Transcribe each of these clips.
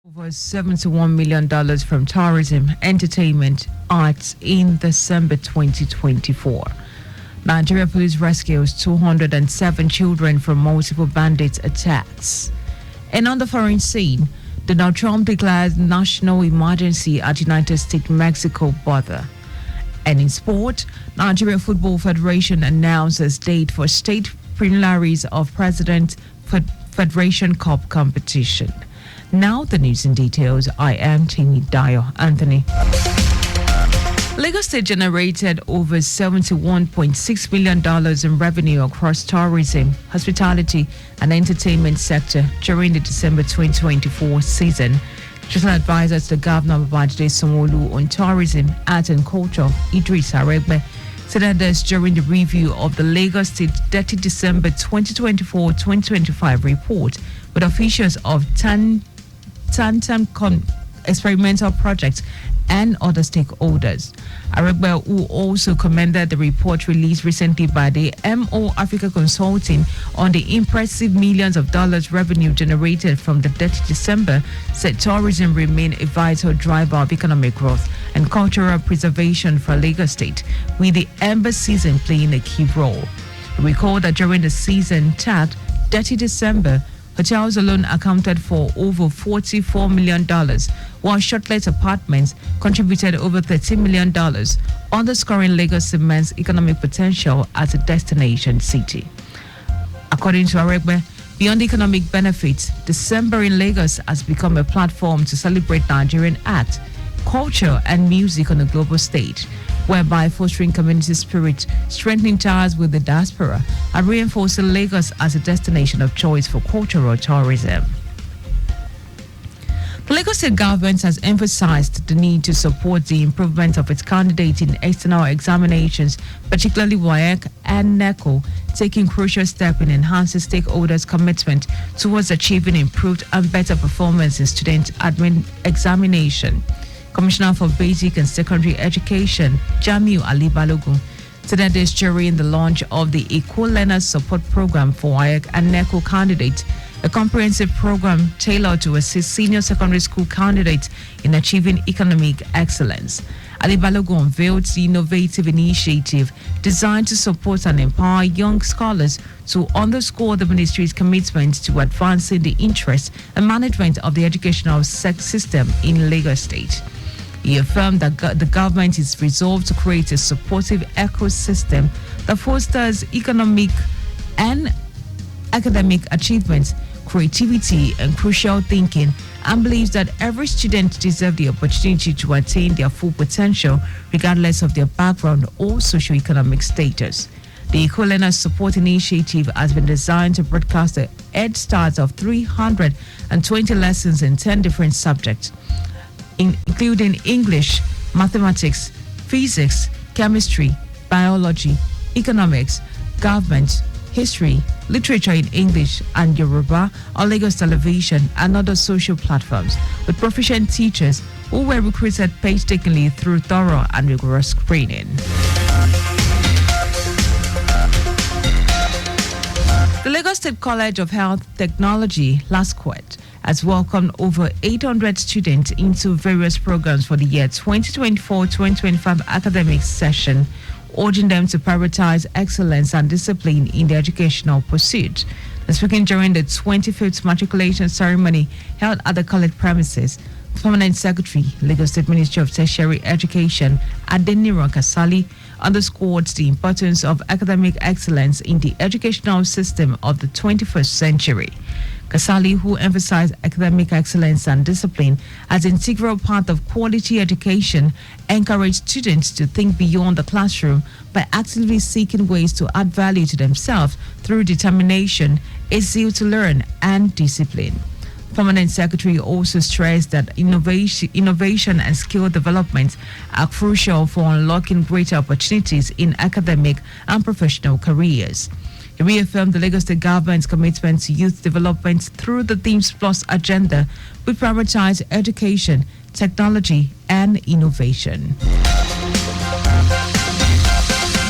Over $71 million from tourism, entertainment, arts in December 2024. Nigeria police rescues 207 children from multiple bandit attacks. And on the foreign scene, Donald Trump declares national emergency at United States-Mexico border. And in sport, Nigeria Football Federation announces date for state preliminaries of President Federation Cup competition. Now the news in details. I am Timmy Dayo. Anthony. Lagos State generated over $71.6 million in revenue across tourism, hospitality, and entertainment sector during the December 2024 season. Special advisor to the Governor Babajide Sanwo-Olu on tourism, art and culture, Idris Aregbe, said that this during the review of the Lagos State 30 December 2024-2025 report with officials of Tantam experimental projects and other stakeholders. Aregbe, who also commended the report released recently by the MO Africa Consulting on the impressive millions of dollars revenue generated from the 30 December, said tourism remained a vital driver of economic growth and cultural preservation for Lagos State, with the Ember season playing a key role. Recall that during the season tagged 30 December, hotels alone accounted for over $44 million, while short-let apartments contributed over $13 million, underscoring Lagos Cement's economic potential as a destination city. According to Aregbe, beyond economic benefits, December in Lagos has become a platform to celebrate Nigerian art, culture, and music on a global stage, whereby fostering community spirit, strengthening ties with the diaspora, and reinforcing Lagos as a destination of choice for cultural tourism. The Lagos State government has emphasized the need to support the improvement of its candidates in external examinations, particularly WAEC and NECO, taking crucial steps in enhancing stakeholders' commitment towards achieving improved and better performance in student admin examination. Commissioner for Basic and Secondary Education, Jamiu Ali Balogun, said that this during the launch of the Equal Learners Support Program for WAEC and NECO candidates, a comprehensive program tailored to assist senior secondary school candidates in achieving economic excellence. Ali Balogun unveiled the innovative initiative designed to support and empower young scholars to underscore the ministry's commitment to advancing the interest and management of the educational system in Lagos State. He affirmed that the government is resolved to create a supportive ecosystem that fosters economic and academic achievements, creativity, and crucial thinking, and believes that every student deserves the opportunity to attain their full potential, regardless of their background or socioeconomic status. The Equal Learners Support Initiative has been designed to broadcast the Head Start of 320 lessons in 10 different subjects, including English, mathematics, physics, chemistry, biology, economics, government, history, literature in English and Yoruba on Lagos Television and other social platforms, with proficient teachers who were recruited painstakingly through thorough and rigorous screening. The Lagos State College of Health Technology, LASQUET, has welcomed over 800 students into various programs for the year 2024-2025 academic session, urging them to prioritize excellence and discipline in their educational pursuit. Speaking during the 25th matriculation ceremony held at the college premises, Permanent Secretary, Lagos State Ministry of Tertiary Education, Adeniran Kasali, underscored the importance of academic excellence in the educational system of the 21st century. Kasali, who emphasized academic excellence and discipline as an integral part of quality education, encouraged students to think beyond the classroom by actively seeking ways to add value to themselves through determination, a zeal to learn, and discipline. Permanent Secretary also stressed that innovation and skill development are crucial for unlocking greater opportunities in academic and professional careers. He reaffirmed the Lagos State government's commitment to youth development through the Themes Plus agenda, which prioritizes education, technology, and innovation.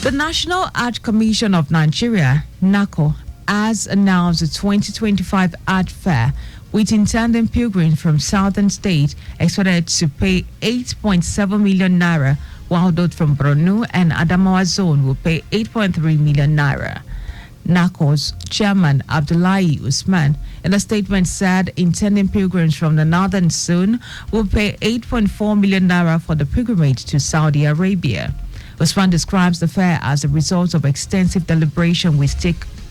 The National Art Commission of Nigeria, NACO, has announced the 2025 art fair, with intending pilgrims from southern states expected to pay 8.7 million naira, while those from Borno and Adamawa zone will pay 8.3 million naira. NACO's chairman Abdullahi Usman in a statement said intending pilgrims from the northern zone will pay 8.4 million naira for the pilgrimage to Saudi Arabia. Usman describes the fair as a result of extensive deliberation with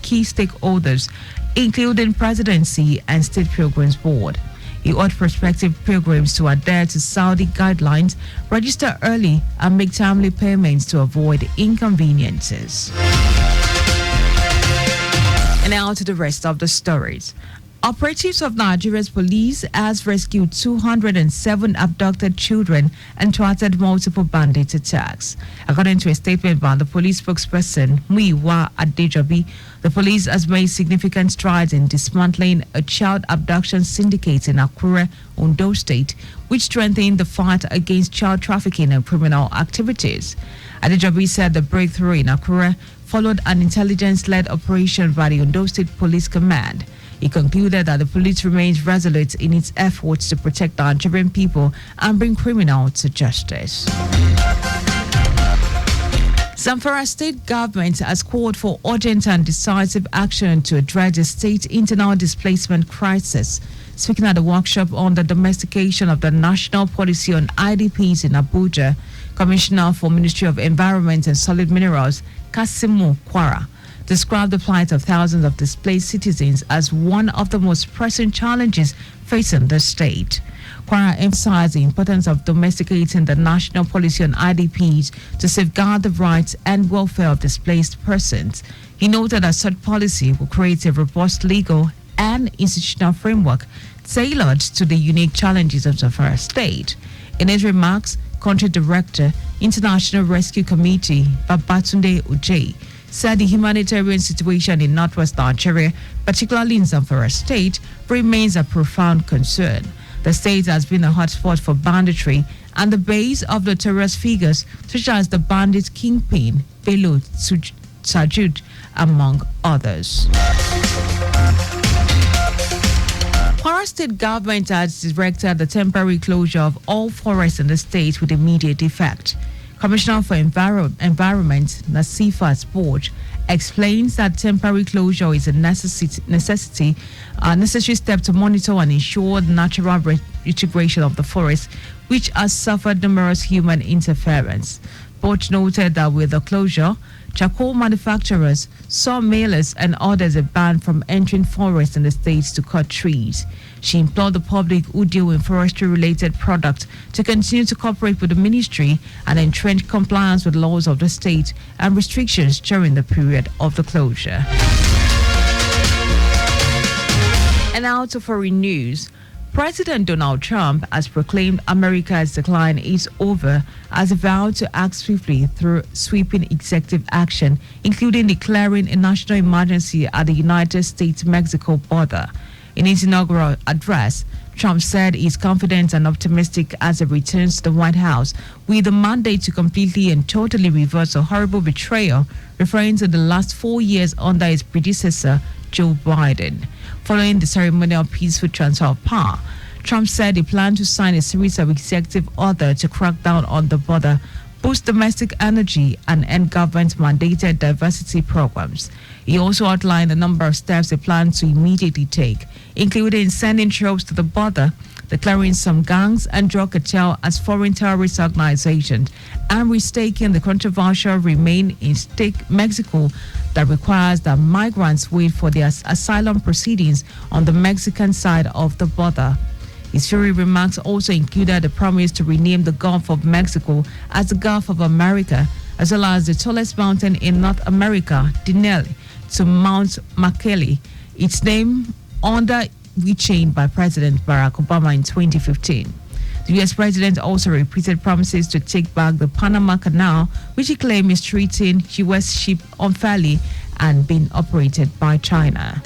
key stakeholders, including presidency and state pilgrims board. He urged prospective pilgrims to adhere to Saudi guidelines, register early, and make timely payments to avoid inconveniences. And now to the rest of the stories. Operatives of Nigeria's police has rescued 207 abducted children and thwarted multiple bandit attacks. According to a statement by the police spokesperson, Muyiwa Adejobi, the police has made significant strides in dismantling a child abduction syndicate in Akure, Ondo State, which strengthened the fight against child trafficking and criminal activities. Adejobi said the breakthrough in Akure followed an intelligence-led operation by the Ondo State Police Command. He concluded that the police remains resolute in its efforts to protect Nigerian people and bring criminals to justice. Zamfara state government has called for urgent and decisive action to address the state's internal displacement crisis. Speaking at a workshop on the domestication of the national policy on IDPs in Abuja, Commissioner for Ministry of Environment and Solid Minerals, Kasimu Kwara, described the plight of thousands of displaced citizens as one of the most pressing challenges facing the state. Kwara emphasized the importance of domesticating the national policy on IDPs to safeguard the rights and welfare of displaced persons. He noted that such policy will create a robust legal and institutional framework tailored to the unique challenges of the Zamfara state. In his remarks, Country Director, International Rescue Committee, Babatunde Ojei, said the humanitarian situation in northwest Nigeria, particularly in Zamfara state, remains a profound concern. The state has been a hotspot for banditry and the base of notorious figures such as the bandit kingpin, Bello Sajud, among others. Kwara State government has directed the temporary closure of all forests in the state with immediate effect. Commissioner for Environment, Nasifa Sport, explains that temporary closure is a necessary step to monitor and ensure the natural integration of the forest, which has suffered numerous human interference. Sport noted that with the closure, charcoal manufacturers, sawmillers, and others are banned from entering forests in the states to cut trees. She implored the public who deal in forestry-related products to continue to cooperate with the ministry and entrench compliance with laws of the state and restrictions during the period of the closure. And now to foreign news. President Donald Trump has proclaimed America's decline is over as he vowed to act swiftly through sweeping executive action, including declaring a national emergency at the United States-Mexico border. In his inaugural address, Trump said he's confident and optimistic as he returns to the White House with a mandate to completely and totally reverse a horrible betrayal, referring to the last 4 years under his predecessor, Joe Biden. Following the ceremonial peaceful transfer of power, Trump said he planned to sign a series of executive orders to crack down on the border, boost domestic energy, and end government-mandated diversity programs. He also outlined a number of steps he planned to immediately take, including sending troops to the border, declaring some gangs and drug cartel as foreign terrorist organizations, and restaking the controversial Remain in State Mexico that requires that migrants wait for their asylum proceedings on the Mexican side of the border. His fury remarks also included the promise to rename the Gulf of Mexico as the Gulf of America, as well as the tallest mountain in North America, Denali, to Mount McKinley, its name under rechanged by President Barack Obama in 2015. The U.S. president also repeated promises to take back the Panama Canal, which he claimed is treating U.S. ships unfairly and being operated by China.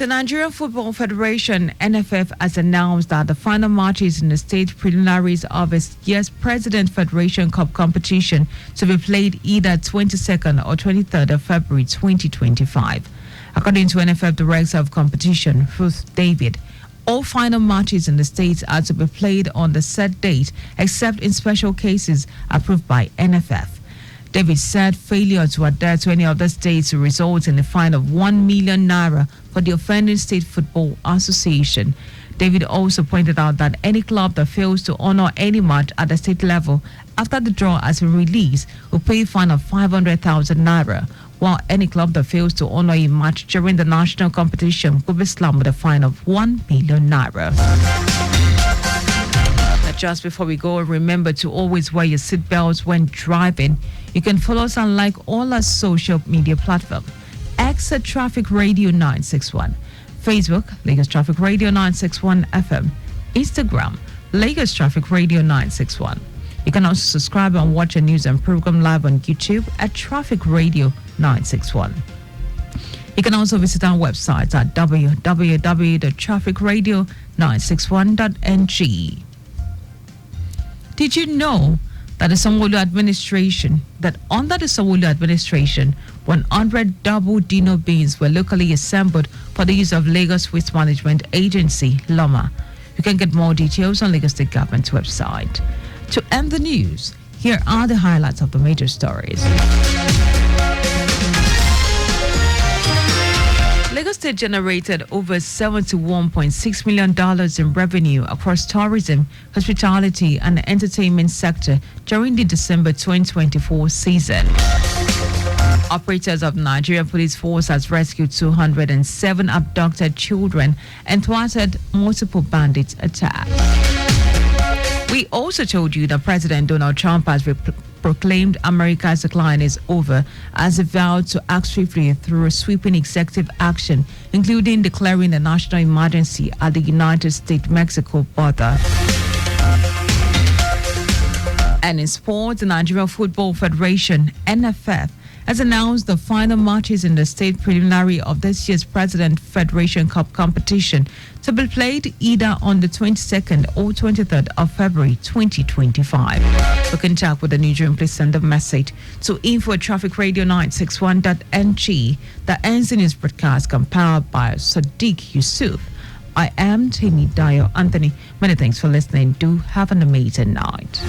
The Nigerian Football Federation, NFF, has announced that the final matches in the state preliminaries of its year's President Federation Cup competition to be played either 22nd or 23rd of February 2025. According to NFF Director of Competition, Ruth David, all final matches in the states are to be played on the set date, except in special cases approved by NFF. David said failure to adhere to any other states will result in a fine of 1 million naira for the offending State Football Association. David also pointed out that any club that fails to honor any match at the state level after the draw has been released will pay a fine of 500,000 naira, while any club that fails to honor a match during the national competition will be slammed with a fine of 1 million naira. Just before we go, remember to always wear your seatbelts when driving. You can follow us on like all our social media platforms. X at Traffic Radio 961. Facebook, Lagos Traffic Radio 961 FM. Instagram, Lagos Traffic Radio 961. You can also subscribe and watch a news and program live on YouTube at Traffic Radio 961. You can also visit our website at www.trafficradio961.ng. Did you know that under the Sanwo-Olu administration, 100 double Dino beans were locally assembled for the use of Lagos Waste Management Agency, LOMA? You can get more details on Lagos State Government's website. To end the news, here are the highlights of the major stories. Lagos State generated over $71.6 million in revenue across tourism, hospitality, and the entertainment sector during the December 2024 season. Operators of Nigerian Police Force has rescued 207 abducted children and thwarted multiple bandit attacks. We also told you that President Donald Trump has proclaimed America's decline is over as he vowed to act swiftly through a sweeping executive action, including declaring a national emergency at the United States-Mexico border. And in sports, the Nigerian Football Federation, NFF, has announced the final matches in the state preliminary of this year's President Federation Cup competition to be played either on the 22nd or 23rd of February 2025. For contact with the newsroom, please send a message to info@trafficradio961.ng. The NC News broadcast compiled by Sadiq Yusuf. I am Dayo Anthony. Many thanks for listening. Do have an amazing night.